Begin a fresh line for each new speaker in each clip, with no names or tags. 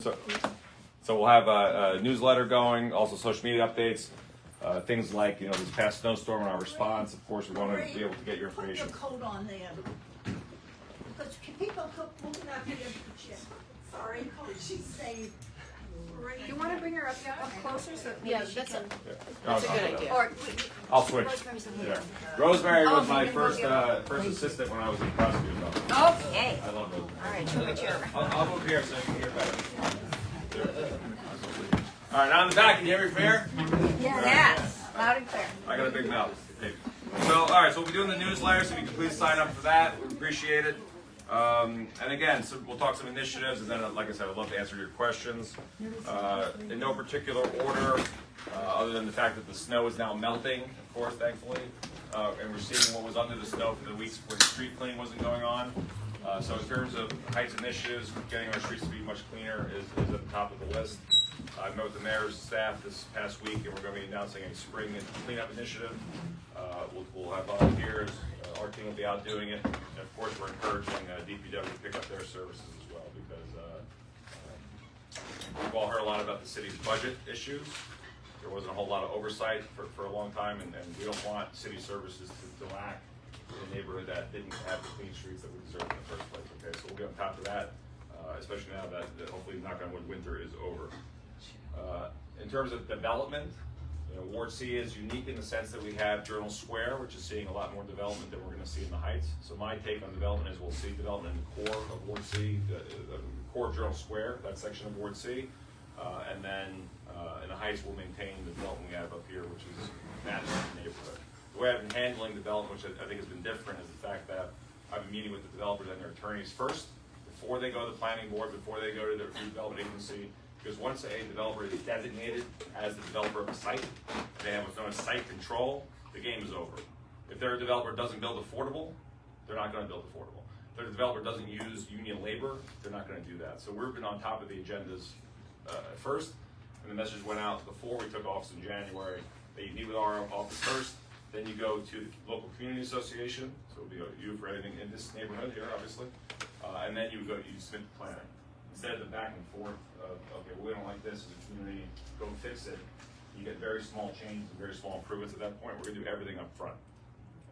So we'll have a newsletter going, also social media updates, things like, this past snowstorm and our response. Of course, we want to be able to get your information.
Put your coat on there. Because people keep moving out here. Sorry, she's saying.
You want to bring her up closer so maybe
Yeah,
she
that's
can.
That's a good idea.
Or
I'll switch.
Rosemary's in
Yeah.
here.
Rosemary was
Oh,
my
you're gonna
first
go
assistant when I was in the prosecutor's office.
Okay.
I love Rosemary.
All right, move a chair.
I'll move here so you can hear better. All right, now in the back, can you hear me from here?
Yes, loud and clear.
I got a big mouth. So, all right, so we'll be doing the newsletter, so if you can please sign up for that. We appreciate it. And again, so we'll talk some initiatives, and then, like I said, I'd love to answer your questions. In no particular order, other than the fact that the snow is now melting, of course, thankfully. And we're seeing what was under the snow for the weeks when street cleaning wasn't going on. So in terms of Heights initiatives, getting our streets to be much cleaner is at the top of the list. I met with the mayor's staff this past week, and we're going to be announcing a spring cleanup initiative. We'll have volunteers. Our team will be out doing it. And of course, we're encouraging DPW to pick up their services as well, because we've all heard a lot about the city's budget issues. There wasn't a whole lot of oversight for a long time, and we don't want city services to lack in a neighborhood that didn't have the clean streets that we deserve in the first place. Okay, so we'll get on top of that, especially now that hopefully, knock on wood, winter is over. In terms of development, Ward C is unique in the sense that we have Journal Square, which is seeing a lot more development than we're going to see in the Heights. So my take on development is we'll see development in the core of Ward C, the core of Journal Square, that section of Ward C, and then in the Heights we'll maintain the development we have up here, which is Madison neighborhood. The way I've been handling development, which I think has been different, is the fact that I've been meeting with the developers and their attorneys first, before they go to the planning board, before they go to the redevelopment agency. Because once a developer is designated as the developer of a site, they have what's known as site control, the game is over. If their developer doesn't build affordable, they're not going to build affordable. If their developer doesn't use union labor, they're not going to do that. So we've been on top of the agendas at first, and the message went out before we took office in January that you meet with our office first, then you go to the local community association, so it'll be you for anything in this neighborhood here, obviously, and then you submit the planning. Instead of the back and forth of, okay, well, we don't like this as a community, go fix it, you get very small changes and very small improvements at that point. We're going to do everything up front.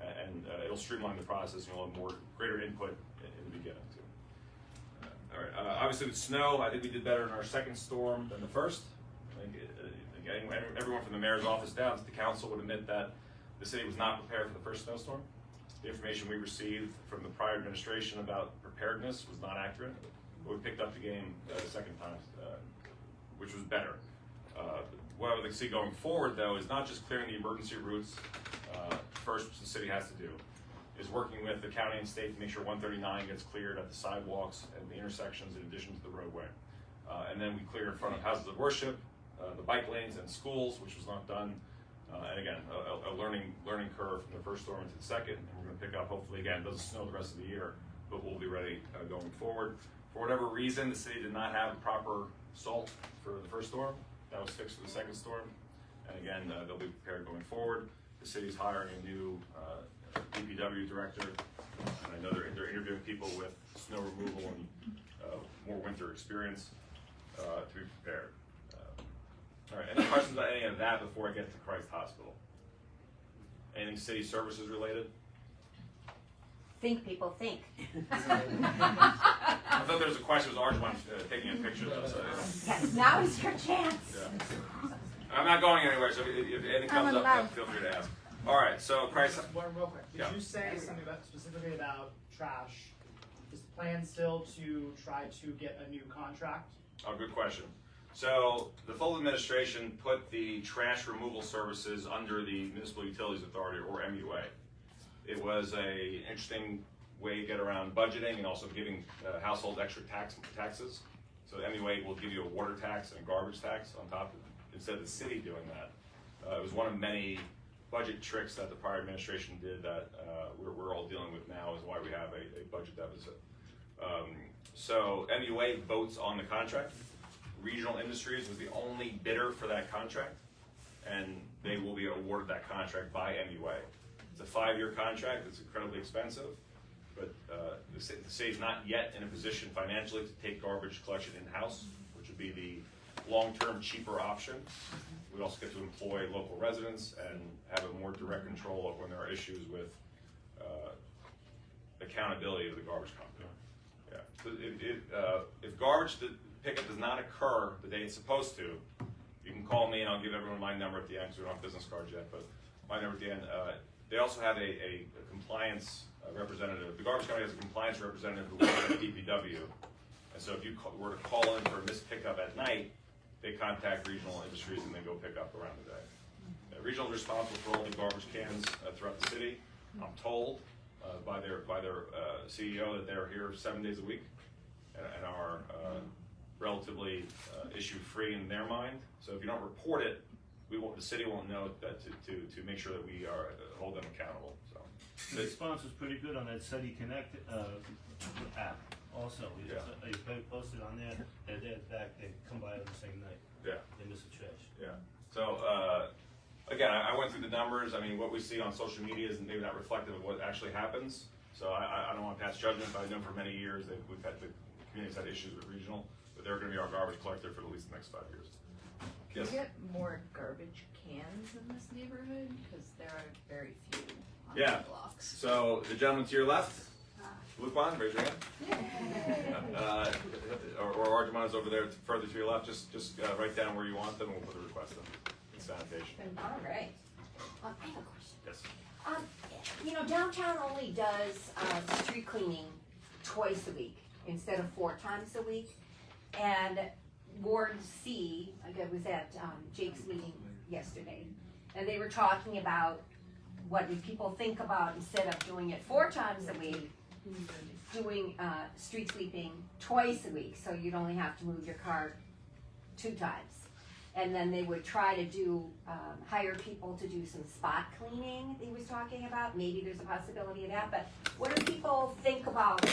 And it'll streamline the process, and you'll have greater input in the beginning, too. All right, obviously with snow, I think we did better in our second storm than the first. I think everyone from the mayor's office down to the council would admit that the city was not prepared for the first snowstorm. The information we received from the prior administration about preparedness was not accurate. But we picked up the game the second time, which was better. What I would like to see going forward, though, is not just clearing the emergency routes. First, which the city has to do, is working with the county and state to make sure 139 gets cleared at the sidewalks and the intersections in addition to the roadway. And then we clear in front of houses of worship, the bike lanes and schools, which was not done. And again, a learning curve from the first storm into the second. And we're going to pick up, hopefully, again, it doesn't snow the rest of the year, but we'll be ready going forward. For whatever reason, the city did not have proper salt for the first storm. That was fixed for the second storm. And again, they'll be prepared going forward. The city's hiring a new DPW director. And I know they're interviewing people with snow removal and more winter experience to be prepared. All right, any questions about any of that before I get to Christ Hospital? Anything city services related?
Think, people, think.
I thought there was a question. It was Arjun taking a picture of us.
Yes, now is your chance.
Yeah. I'm not going anywhere, so if anything comes up, feel free to ask. All right, so Christ.
One real quick. Did you say something specifically about trash? Is the plan still to try to get a new contract?
Oh, good question. So the full administration put the trash removal services under the Municipal Utilities Authority, or MUA. It was a interesting way to get around budgeting and also giving households extra taxes. So the MUA will give you a water tax and a garbage tax on top of it, instead of the city doing that. It was one of many budget tricks that the prior administration did that we're all dealing with now, is why we have a budget deficit. So MUA votes on the contract. Regional Industries was the only bidder for that contract, and they will be awarded that contract by MUA. It's a 5-year contract. It's incredibly expensive, but the city's not yet in a position financially to take garbage collection in-house, which would be the long-term cheaper option. We also get to employ local residents and have a more direct control of when there are issues with accountability of the garbage company. Yeah. So if garbage pickup does not occur the day it's supposed to, you can call me and I'll give everyone my number at the end, because we don't have business cards yet, but my number at the end. They also have a compliance representative. The garbage company has a compliance representative who works at DPW. And so if you were to call in for a missed pickup at night, they contact Regional Industries and they go pick up around the day. Regional is responsible for all the garbage cans throughout the city. I'm told by their CEO that they're here 7 days a week and are relatively issue-free in their mind. So if you don't report it, the city won't know that to make sure that we hold them accountable. So
The response was pretty good on that SETI Connect app. Also, you posted on there, and they're back. They come by on the same night.
Yeah.
They miss the trash.
Yeah. So again, I went through the numbers. I mean, what we see on social media is maybe not reflective of what actually happens. So I don't want to pass judgment, but I know for many years that we've had the community's had issues with Regional, but they're going to be our garbage collector for at least the next 5 years.
Can
Yes.
you get more garbage cans in this neighborhood? Because there are very few on
Yeah.
the blocks.
So the gentleman to your left, Lupon, raise your hand. Or Arjumana's over there further to your left. Just write down where you want them and we'll put a request in sanitation.
All right. I have a question.
Yes.
You know, downtown only does street cleaning twice a week instead of 4 times a week. And Ward C, I was at Jake's meeting yesterday, and they were talking about what do people think about instead of doing it 4 times a week, doing street sweeping twice a week, so you'd only have to move your car 2 times. And then they would try to do, hire people to do some spot cleaning, he was talking about. Maybe there's a possibility of that, but what do people think about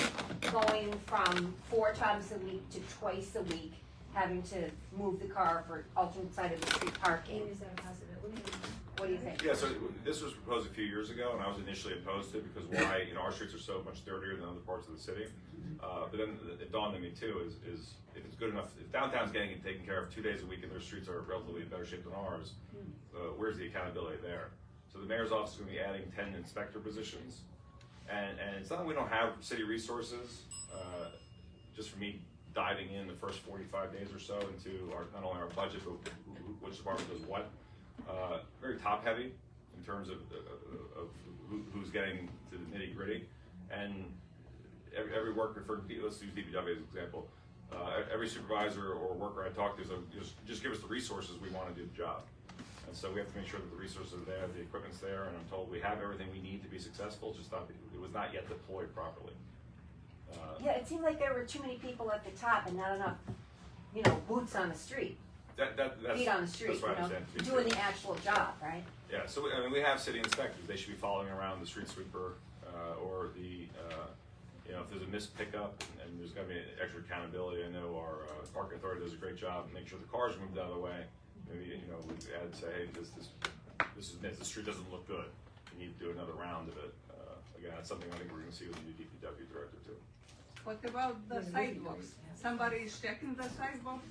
going from 4 times a week to twice a week, having to move the car for alternate side of the street parking?
Is that a possibility?
What do you think?
Yeah, so this was proposed a few years ago, and I was initially opposed to it because why, our streets are so much dirtier than other parts of the city. But then it dawned on me too, is if it's good enough, if downtown's getting it taken care of 2 days a week and their streets are relatively in better shape than ours, where's the accountability there? So the mayor's office is gonna be adding 10 inspector positions. And it's not that we don't have city resources, just for me diving in the first 45 days or so into not only our budget, but which department does what. Very top heavy in terms of who's getting to the nitty gritty, and every worker, let's use DPW as an example. Every supervisor or worker I talk to is just give us the resources we want to do the job, and so we have to make sure that the resources are there, the equipment's there, and I'm told we have everything we need to be successful. Just not it was not yet deployed properly.
Yeah, it seemed like there were too many people at the top and not enough, boots on the street,
That's
feet on the street,
that's what I understand to be
doing
true.
the actual job, right?
Yeah, so we have city inspectors. They should be following around the street sweeper or the, if there's a missed pickup and there's got to be extra accountability. I know our parking authority does a great job to make sure the cars are moved out of the way. Maybe we add say, hey, this is missed. The street doesn't look good. You need to do another round of it. Again, that's something I think we're going to see with the new DPW director too.
What about the sidewalks? Somebody is checking the sidewalk?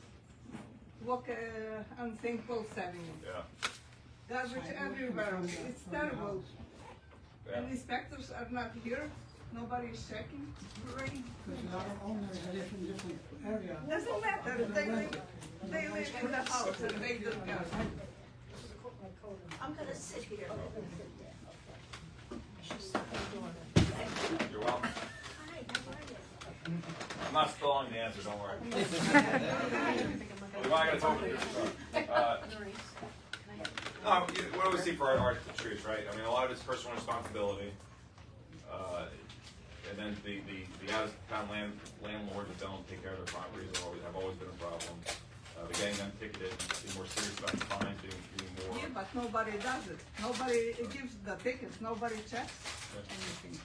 Walk on St. Paul's Avenue.
Yeah.
Garbage everywhere. It's terrible.
Yeah.
And inspectors are not here. Nobody is checking. Great.
Because our owners live in different areas.
Doesn't matter. They live in the house and they do garbage.
I'm gonna sit here.
You're welcome.
Hi, how are you?
I'm not stalling the answer. Don't worry. We're not going to talk about this. What do we see for our streets, right? I mean, a lot of it's personal responsibility, and then the out-of-town landlords that don't take care of their properties have always been a problem. Getting them ticketed, being more serious about the fines, being more.
Yeah, but nobody does it. Nobody gives the tickets. Nobody checks anything.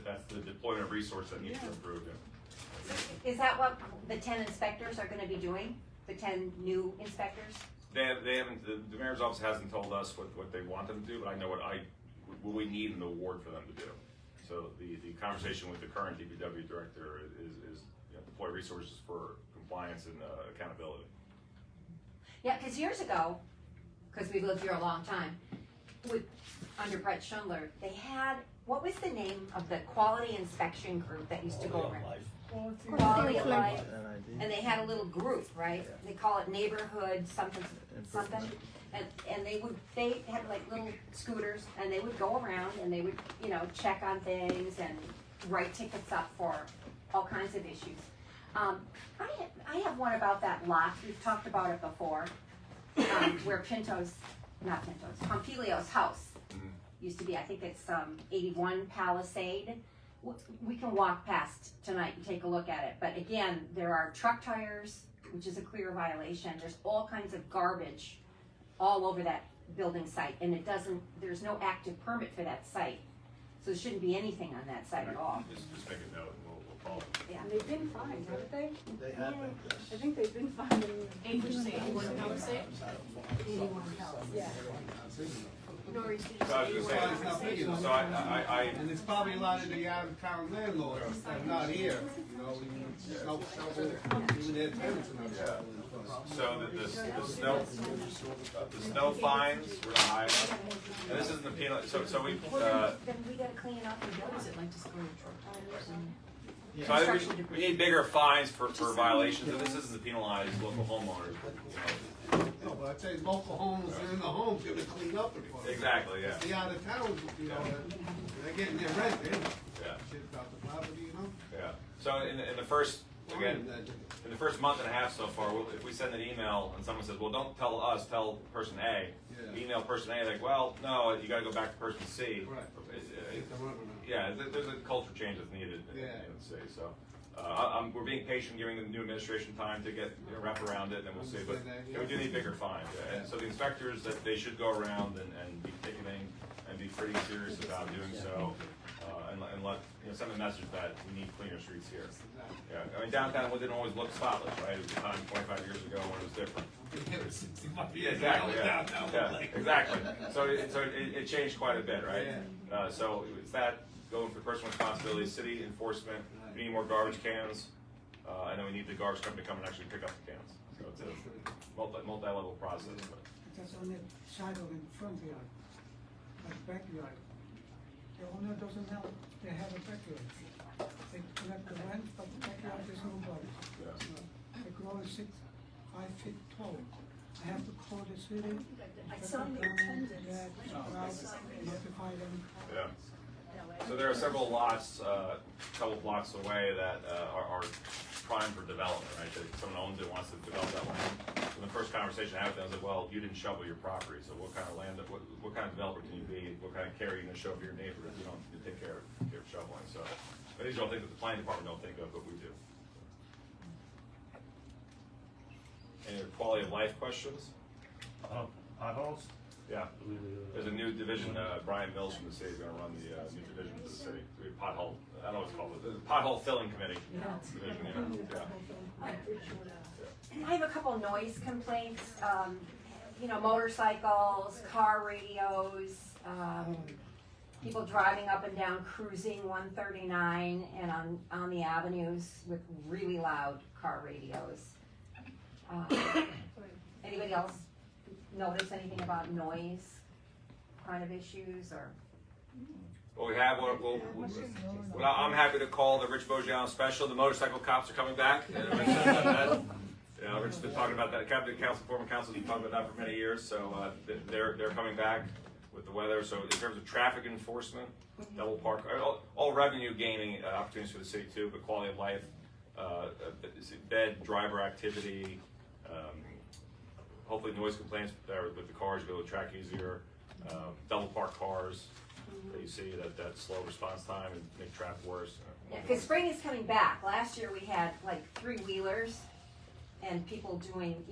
That's the deployment of resource that needs to improve. Yeah.
Is that what the 10 inspectors are gonna be doing? The 10 new inspectors?
They haven't. The mayor's office hasn't told us what they want them to do, but I know what we need an award for them to do. So the conversation with the current DPW director is deploy resources for compliance and accountability.
Yeah, because years ago, because we've lived here a long time, under Brett Schundler, they had, what was the name of the quality inspection group that used to go around? Quality of Life. And they had a little group, right? They call it neighborhood something, something. And they had like little scooters, and they would go around and they would, check on things and write tickets up for all kinds of issues. I have one about that lot, we've talked about it before, where Pompilio's house used to be, I think it's 81 Palisade. We can walk past tonight and take a look at it, but again, there are truck tires, which is a clear violation, there's all kinds of garbage all over that building site, and there's no active permit for that site, so there shouldn't be anything on that site at all.
Just make a note and we'll call it.
Yeah.
And they've been fined, haven't they?
They have been, yes.
I think they've been fined. Yeah.
Norris, did
So I was gonna
Well, it's not big
say,
enough.
so I
And it's probably a lot of the out-of-town landlords that are not here, even snow shovel, even their tenants are not shoveling.
So the snow fines were not high enough, and this isn't the penal, so we,
Then we gotta clean up and build it.
like to score a
so I think we need bigger fines for violations, and this isn't to penalize local homeowners,
No, but I'd say local homes are in the homes, gonna clean up the place.
Exactly, yeah,
The out-of-towns, they're getting their rent, they don't
yeah,
shit about the property,
yeah. So in the first, again, in the first month and a half so far, if we send an email and someone says, well, don't tell us, tell person A,
Yeah.
email person A, like, well, no, you gotta go back to person C.
Right. Get the runaround.
Yeah, there's a culture change that's needed in the city, so. We're being patient, giving the new administration time to get, wrap around it, and then we'll see, but we do need bigger fines. Yeah. And so the inspectors, that they should go around and be ticketing and be pretty serious about doing so, and let, send a message that we need cleaner streets here. Yeah, I mean, downtown didn't always look spotless, right? It was a time 25 years ago when it was different. Yeah, exactly, yeah, exactly. So it changed quite a bit, right? So it's that, going for personal responsibility, city enforcement, we need more garbage cans, and then we need the garbage company to come and actually pick up the cans. So it's a multi-level process. But.
That's on the side of the front yard, like backyard. The owner doesn't know they have a backyard. They collect the rent, but the backyard is nobody. The grow is 5 feet tall. I have to call the city.
I saw the attendance.
Notify them.
Yeah. So there are several lots, a couple blocks away that are prime for development, right? That someone owns it, wants to develop that land. So the first conversation I had with them, I was like, well, you didn't shovel your property, so what kind of land, what kind of developer can you be? What kind of care are you gonna show for your neighbor if you don't take care of shoveling? So, but these are all things that the planning department don't think of, but we do. Any other quality of life questions?
Potholes?
Yeah. There's a new division, Brian Mills from the city is gonna run the new division for the city. We have pothole, I don't know what it's called, the pothole filling committee. Division, yeah.
I have a couple noise complaints, motorcycles, car radios, people driving up and down cruising 139 and on the avenues with really loud car radios. Anybody else notice anything about noise kind of issues or?
Well, we have, I'm happy to call the Rich Bojan special. The motorcycle cops are coming back. Rich's been talking about that. Cabinet Council, former council's been talking about that for many years. So they're coming back with the weather. So in terms of traffic enforcement, double park, all revenue gaining opportunities for the city too, but quality of life, bed, driver activity, hopefully noise complaints with the cars be able to track easier, double park cars that you see that slow response time and make traffic worse.
Yeah, because spring is coming back. Last year we had like 3-wheelers and people doing,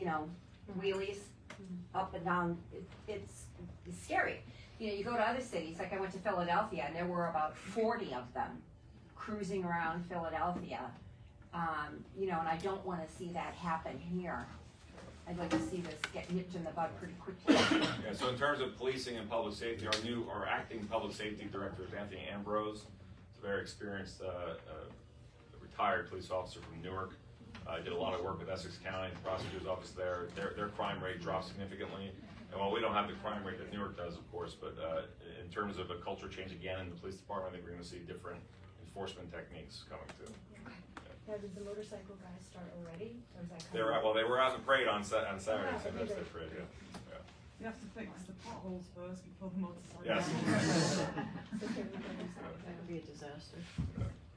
wheelies up and down. It's scary. You go to other cities, like I went to Philadelphia and there were about 40 of them cruising around Philadelphia. And I don't want to see that happen here. I'd like to see this get nipped in the bud pretty quickly.
Yeah, so in terms of policing and public safety, our acting public safety director is Anthony Ambrose. He's a very experienced, retired police officer from Newark. I did a lot of work with Essex County, the prosecutor's office there. Their crime rate dropped significantly. And while we don't have the crime rate that New York does, of course, but in terms of a culture change again in the police department, I think we're gonna see different enforcement techniques coming too.
Now, did the motorcycle guys start already, or is that
They
coming?
were, well, they were out in the parade on Saturday, so
okay,
that's their
good.
parade, yeah.
You have to fix the potholes first before the motorcycle.
Yes.
That would be a disaster.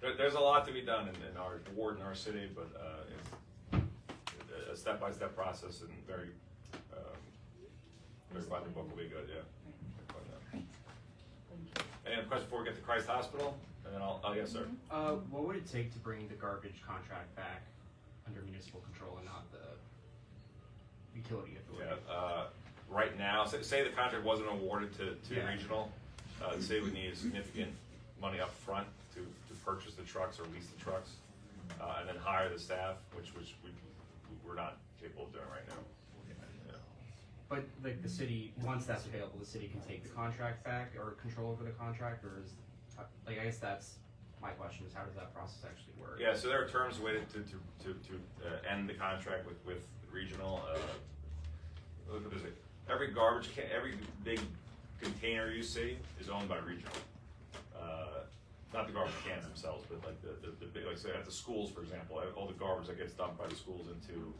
There's a lot to be done in our ward in our city, but it's a step-by-step process and very by the book will be good, yeah. Any other questions before we get to Christ Hospital? And then oh, yes, sir.
What would it take to bring the garbage contract back under municipal control and not the utility authority?
Yeah, right now, say the contract wasn't awarded to
Yeah.
regional, say we need significant money up front to purchase the trucks or lease the trucks, and then hire the staff, which we're not capable of doing right now. Yeah.
But like the city, once that's available, the city can take the contract back or control over the contract, or is, like, I guess that's my question, is how does that process actually work?
Yeah, so there are terms waited to end the contract with regional. Look at this, every garbage can, every big container you see is owned by regional. Not the garbage cans themselves, but like the big, like say at the schools, for example, all the garbage that gets dumped by the schools into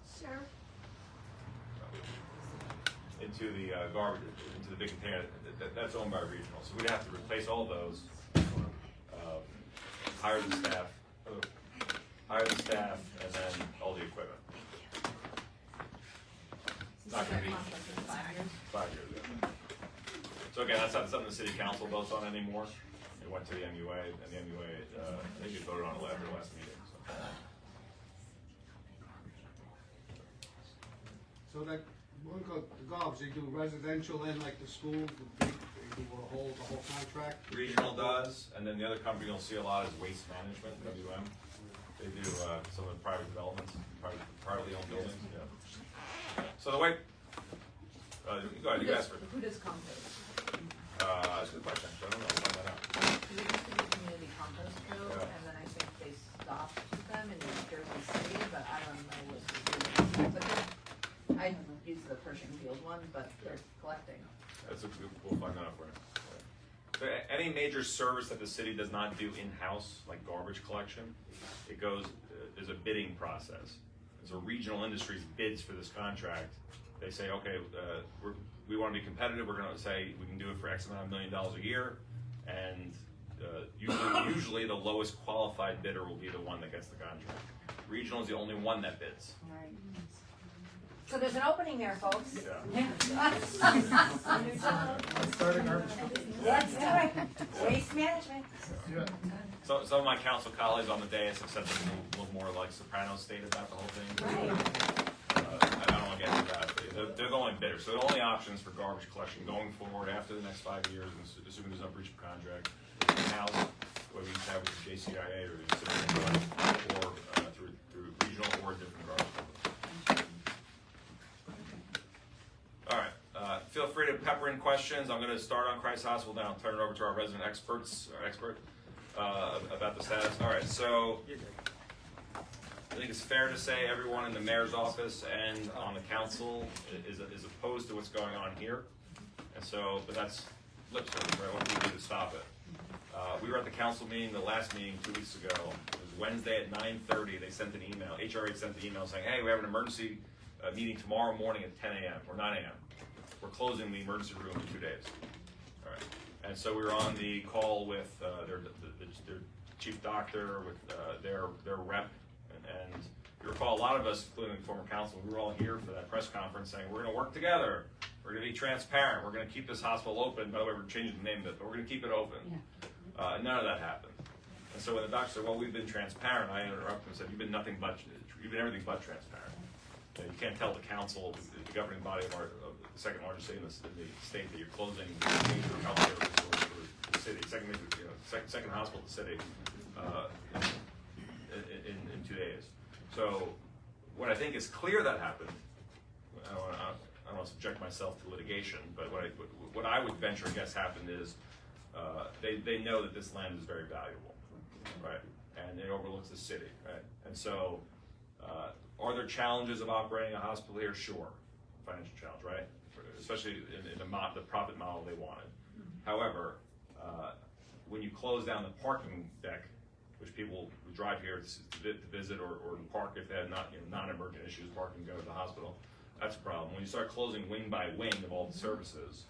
the garbage, into the big container, that's owned by regional. So we'd have to replace all those, hire the staff, and then all the equipment. Not gonna be 5 years. Yeah. So again, that's not something the city council votes on anymore. It went to the MUA, and the MUA, I think you voted on it after the last meeting.
So that, look at the garbage, they do residential and like the school, they do the whole contract?
Regional does, and then the other company you'll see a lot is Waste Management, WM. They do some of the private developments, privately owned buildings, yeah. So the way, go ahead, you guys first.
Who does compost?
That's a good question, I don't know, I'll find that out.
There used to be community compost co,
Yeah.
and then I think they stopped them in New Jersey City, but I don't know what to do. But I use the Pershing Field one, but they're collecting.
That's a good, we'll find that out for you. So any major service that the city does not do in-house, like garbage collection, it goes, there's a bidding process. So regional industries bids for this contract. They say, okay, we want to be competitive. We're going to say we can do it for X amount of $1 million a year, and usually the lowest qualified bidder will be the one that gets the contract. Regional is the only one that bids.
Alright. So there's an opening there, folks.
Yeah.
Let's
Start a garbage company.
do it. Waste management.
Do it.
So some of my council colleagues on the dais have said something a little more like Soprano state about the whole thing.
Right.
I don't want to get into that, but they're going bidder. So the only options for garbage collection going forward after the next 5 years, assuming there's no breach of contract, in-house, whether you have with the JCIA or the city, or through regional or different garbage companies. All right, feel free to pepper in questions. I'm going to start on Christ Hospital, then I'll turn it over to our resident expert about the status. All right, so I think it's fair to say everyone in the mayor's office and on the council is opposed to what's going on here. And so, but that's lip service, right? What do we do to stop it? We were at the council meeting, the last meeting 2 weeks ago. It was Wednesday at 9:30. They sent an email, HRA sent the email saying, hey, we have an emergency meeting tomorrow morning at 10 a.m. or 9 a.m. We're closing the emergency room in 2 days. All right. And so we were on the call with their chief doctor, with their rep, and you recall a lot of us, including the former council, we were all here for that press conference saying we're going to work together, we're going to be transparent, we're going to keep this hospital open. By the way, we're changing the name of it, but we're going to keep it open. None of that happened. And so when the doctor said, well, we've been transparent, I interrupted and said, you've been everything but transparent. You can't tell the council, the governing body of the second largest city in the state, that you're closing major healthcare facilities for the city, second hospital in the city in 2 days. So what I think is clear that happened, I don't want to subject myself to litigation, but what I would venture a guess happened is they know that this land is very valuable, right? And it overlooks the city, right? And so Are there challenges of operating a hospital here? Sure, financial challenge, right? Especially in the profit model they wanted. However, when you close down the parking deck, which people who drive here to visit or to park if they have non-emergent issues, park and go to the hospital, that's a problem. When you start closing wing by wing of all the services,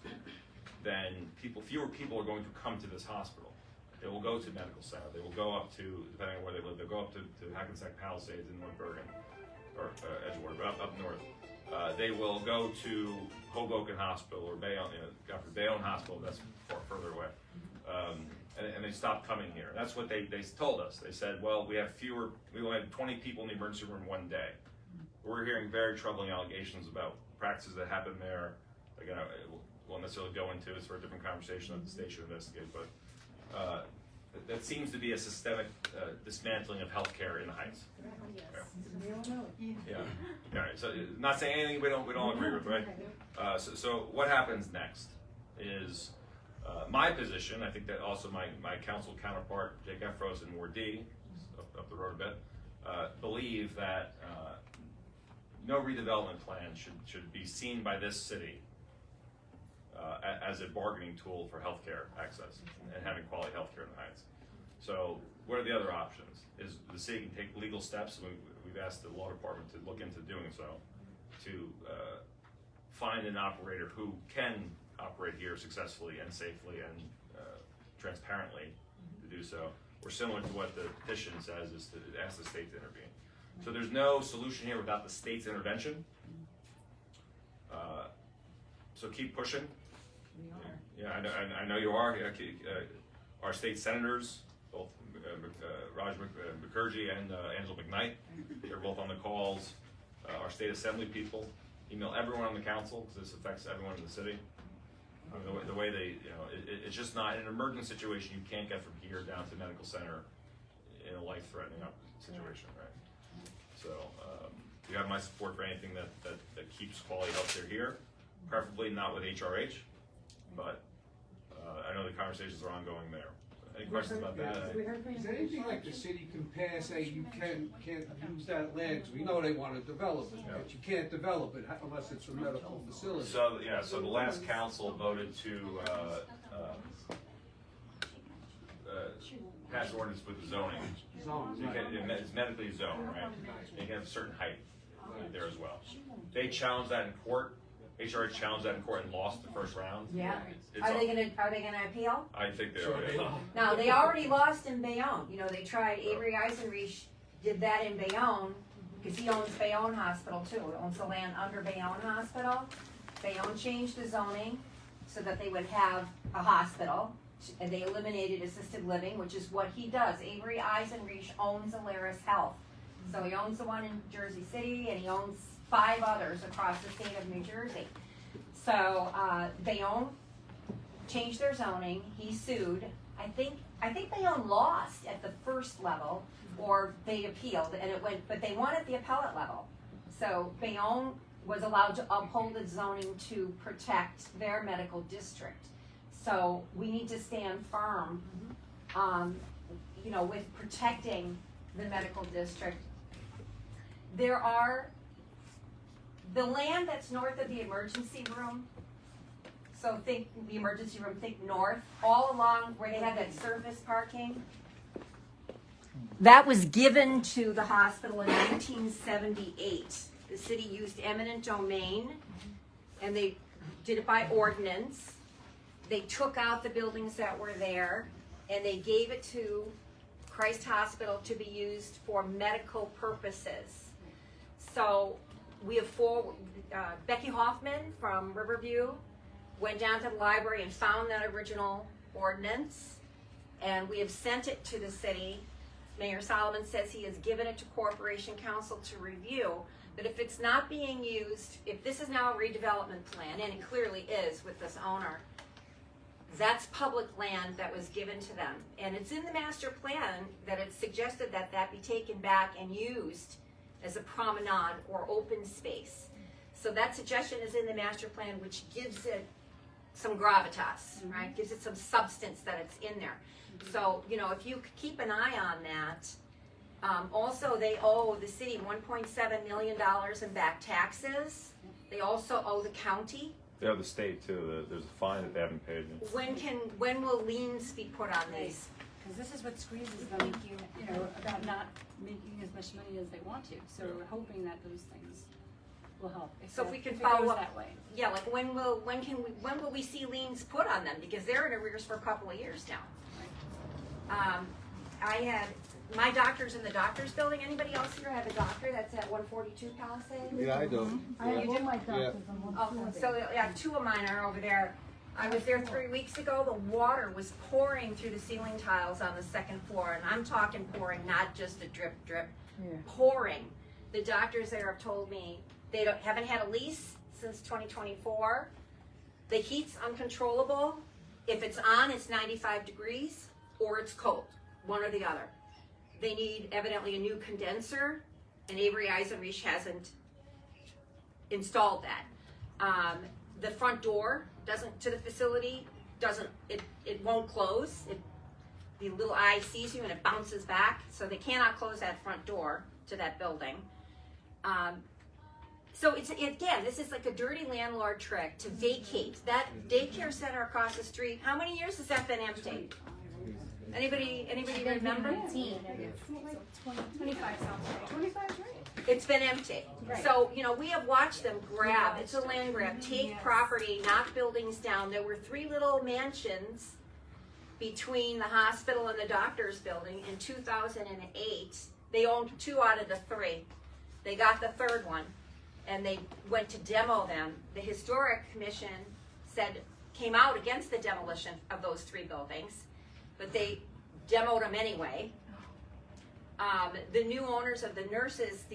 then fewer people are going to come to this hospital. They will go to medical center. They will go up to, depending on where they live, they'll go up to Hackensack Palisades in North Bergen, or Edgewater, but up north. They will go to Hoboken Hospital or Bayonne, Bayonne Hospital, that's far further away. And they stopped coming here. That's what they told us. They said, well, we only had 20 people in the emergency room one day. We're hearing very troubling allegations about practices that happen there. Again, I won't necessarily go into, it's for a different conversation that the state should investigate, but that seems to be a systemic dismantling of healthcare in the Heights. Yeah. All right. So, not saying anything we don't agree with, right? So what happens next is my position. I think that also my council counterpart Jake Efros and Ward D, up the road a bit, believe that no redevelopment plan should be seen by this city as a bargaining tool for healthcare access and having quality healthcare in the Heights. So what are the other options? Is the city can take legal steps, and we've asked the law department to look into doing so, to find an operator who can operate here successfully and safely and transparently to do so. Or similar to what the petition says, is to ask the state to intervene. So there's no solution here without the state's intervention. So keep pushing. Yeah, I know you are. Our state senators, both Raj Mukherjee and Angela McKnight, they're both on the calls. Our state assembly people, email everyone on the council, because this affects everyone in the city. I mean, the way they, it's just not, in an emergent situation, you can't get from here down to medical center in a life-threatening situation, right? So, you have my support for anything that keeps quality healthcare here, preferably not with HRH, but I know the conversations are ongoing there. Any questions about that?
Is there anything like the city can pass, say you can't use that land, 'cause we know they wanna develop it, but you can't develop it unless it's a medical facility?
So, yeah, so the last council voted to pass ordinance with the zoning. So you can, it's medically zoned, right? And you can have a certain height there as well. They challenged that in court. HRH challenged that in court and lost the first round.
Yeah.
It's
Are they gonna appeal?
I think they are.
No, they already lost in Bayonne. They tried, Avery Eisenreich did that in Bayonne, because he owns Bayonne Hospital too. He owns the land under Bayonne Hospital. Bayonne changed the zoning so that they would have a hospital, and they eliminated assisted living, which is what he does. Avery Eisenreich owns Alaris Health. So he owns the one in Jersey City, and he owns 5 others across the state of New Jersey. So Bayonne changed their zoning. He sued. I think Bayonne lost at the first level, or they appealed, and it went, but they won at the appellate level. So Bayonne was allowed to uphold its zoning to protect their medical district. So we need to stand firm, with protecting the medical district. There are the land that's north of the emergency room. So think the emergency room, think north, all along where they have that surface parking. That was given to the hospital in 1978. The city used eminent domain, and they did it by ordinance. They took out the buildings that were there, and they gave it to Christ Hospital to be used for medical purposes. So we have Becky Hoffman from Riverview went down to the library and found that original ordinance, and we have sent it to the city. Mayor Solomon says he has given it to Corporation Council to review, but if it's not being used, if this is now a redevelopment plan, and it clearly is with this owner, that's public land that was given to them. And it's in the master plan that it's suggested that that be taken back and used as a promenade or open space. So that suggestion is in the master plan, which gives it some gravitas, right? Gives it some substance that it's in there. So, if you keep an eye on that, Also, they owe the city $1.7 million in back taxes. They also owe the county.
They have the state too, there's a fine that they haven't paid yet.
When will liens be put on these?
Because this is what squeezes them, you know, about not making as much money as they want to. So we're hoping that those things will help.
So if we can
it
follow
goes
up
that way.
Yeah, like when will we see liens put on them? Because they're in arrears for a couple of years now. I had my doctor's in the doctor's building. Anybody else here have a doctor that's at 142 Palisade?
Yeah, I do.
I have
You
all
do?
my doctors on one
Oh,
floor.
so yeah, two of mine are over there. I was there 3 weeks ago. The water was pouring through the ceiling tiles on the second floor, and I'm talking pouring, not just a drip, drip,
Yeah.
pouring. The doctors there have told me they haven't had a lease since 2024. The heat's uncontrollable. If it's on, it's 95 degrees, or it's cold, one or the other. They need evidently a new condenser, and Avery Eisenreich hasn't installed that. The front door to the facility it won't close. The little eye sees you and it bounces back, so they cannot close that front door to that building. So again, this is like a dirty landlord trick to vacate that daycare center across the street. How many years has that been empty? Anybody remember?
25 sounds right.
25, right? It's been empty.
Right.
So, we have watched them grab, it's a land grab, take property, knock buildings down. There were 3 little mansions between the hospital and the doctor's building in 2008. They owned 2 out of the 3. They got the 3rd one, and they went to demo them. The Historic Commission came out against the demolition of those 3 buildings, but they demoed them anyway. The new owners of the nurses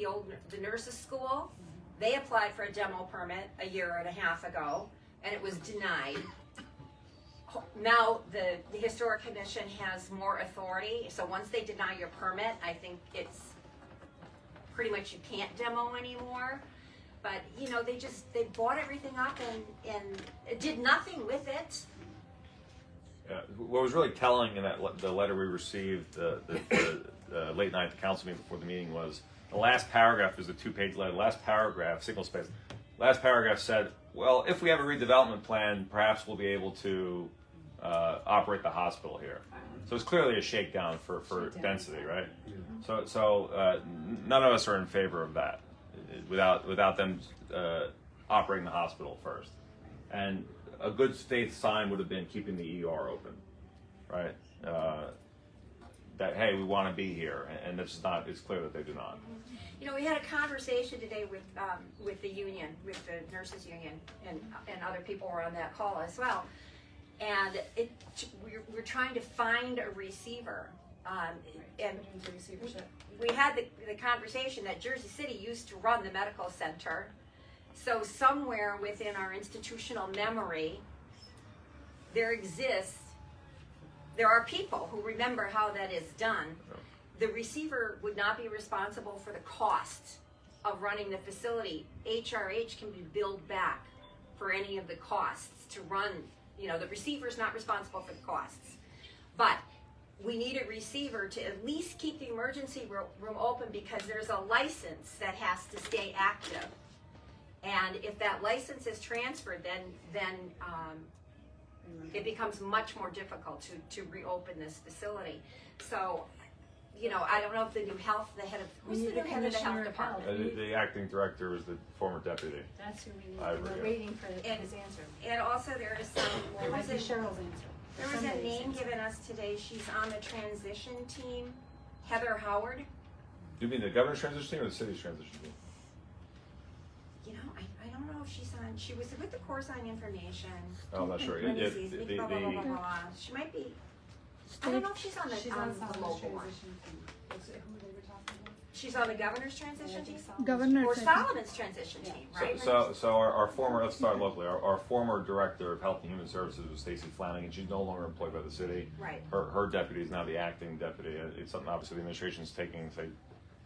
school, they applied for a demo permit a year and a half ago, and it was denied. Now the Historic Commission has more authority, so once they deny your permit, I think it's pretty much you can't demo anymore. But they bought everything up and did nothing with it.
What was really telling in the letter we received late night at the council meeting before the meeting was the last paragraph is a 2-page letter. Last paragraph, single space. Last paragraph said, "Well, if we have a redevelopment plan, perhaps we'll be able to operate the hospital here." So it's clearly a shakedown for density, right? So none of us are in favor of that without them operating the hospital first. And a good faith sign would have been keeping the ER open, right? That, hey, we want to be here, and it's clear that they do not.
We had a conversation today with the union, with the nurses union, and other people were on that call as well. And we're trying to find a receiver. And we had the conversation that Jersey City used to run the medical center. So somewhere within our institutional memory, there are people who remember how that is done. The receiver would not be responsible for the cost of running the facility. HRH can be billed back for any of the costs to run. The receiver is not responsible for the costs. But we need a receiver to at least keep the emergency room open, because there's a license that has to stay active. And if that license is transferred, then it becomes much more difficult to reopen this facility. So, I don't know if the new who's the new head of the health department?
The acting director is the former deputy.
That's who we need.
Ivory,
We're
yeah.
waiting for his answer.
And also there is
It might be Cheryl's answer.
there was a
Somebody's
name
answer.
given us today. She's on the transition team, Heather Howard.
Do you mean the governor's transition team or the city's transition team?
I don't know if she's on. She was with the Corzine Information.
Oh, I'm not sure.
Let me
It-
see.
the-
Blah, blah, blah, blah, blah. She might be. I don't know if she's on the
She's
on
on
the
Solomon's
local one.
transition team. Is it who they were talking about?
She's on the governor's transition team.
Governor
Or
said-
Solomon's transition team, right?
So our former, let's start locally, our former director of Health and Human Services was Stacy Flanagan. She's no longer employed by the city.
Right.
Her deputy is now the acting deputy. It's something obviously the administration's taking,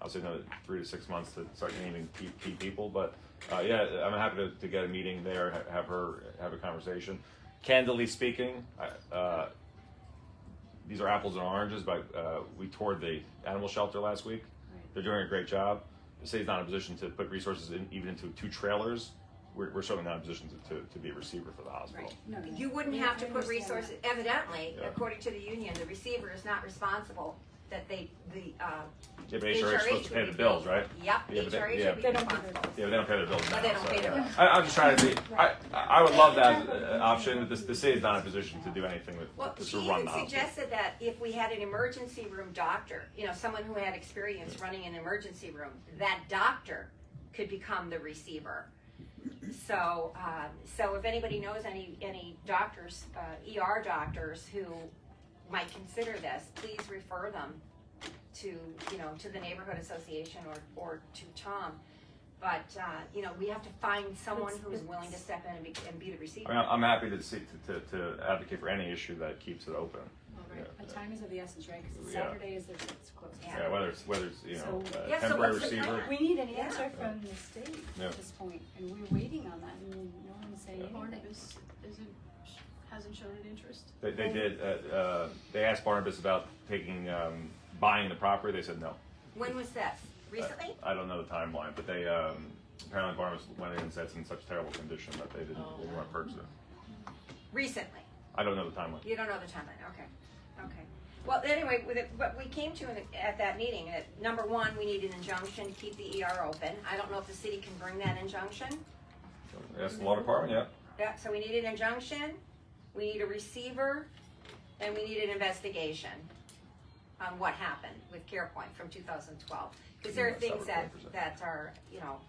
I'll say another 3 to 6 months to start naming key people. But yeah, I'm happy to get a meeting there, have a conversation. Candidly speaking, these are apples and oranges, but we toured the animal shelter last week.
Right.
They're doing a great job. The city's not in a position to put resources in, even into 2 trailers. We're certainly not in a position to be a receiver for the hospital.
Right, no, no.
You wouldn't
Yeah,
have to
I
put
understand
resources, evidently,
Yeah.
according to the union, the receiver is not responsible, that they,
Yeah, but HRA is supposed to pay the bills, right?
Yep,
Yeah, but
HRA
they-
should be
yeah.
They don't pay their
responsible.
bills.
Yeah, but they don't pay their bills now.
But they don't
so-
pay their bills.
I'm just trying to be, I would love that option, but the city's not in a position to do anything with,
Well,
to
she
run
even
the hospital.
suggested that if we had an emergency room doctor, you know, someone who had experience running an emergency room, that doctor could become the receiver. So, so if anybody knows any doctors, ER doctors who might consider this, please refer them to, you know, to the neighborhood association or to Tom. But, you know, we have to find someone who's willing to step in and be the receiver.
I mean, I'm happy to see, to advocate for any issue that keeps it open. Yeah.
But time is of the essence, right? Because
Yeah.
Saturday is it's closed.
Yeah.
Yeah, whether it's, you know,
So-
a
Yeah, so
temporary
what's the
receiver.
plan?
We need an
Yeah.
answer from the state
Yeah.
at this point, and we're waiting on that, and no one's saying anything.
Barnabas hasn't shown an interest.
They did, they asked Barnabas about taking, buying the property, they said no.
When was this? Recently?
I don't know the timeline, but they, apparently Barnabas went in and said it's in such terrible condition that they didn't want to purchase it.
Recently?
I don't know the timeline.
You don't know the timeline, okay, okay. Well, anyway, what we came to at that meeting, that number one, we need an injunction to keep the ER open. I don't know if the city can bring that injunction.
Ask the law department, yeah.
Yeah, so we need an injunction, we need a receiver, and we need an investigation on what happened with CarePoint from 2012. Because there are
Yeah,
things
separate papers,
that are, you know,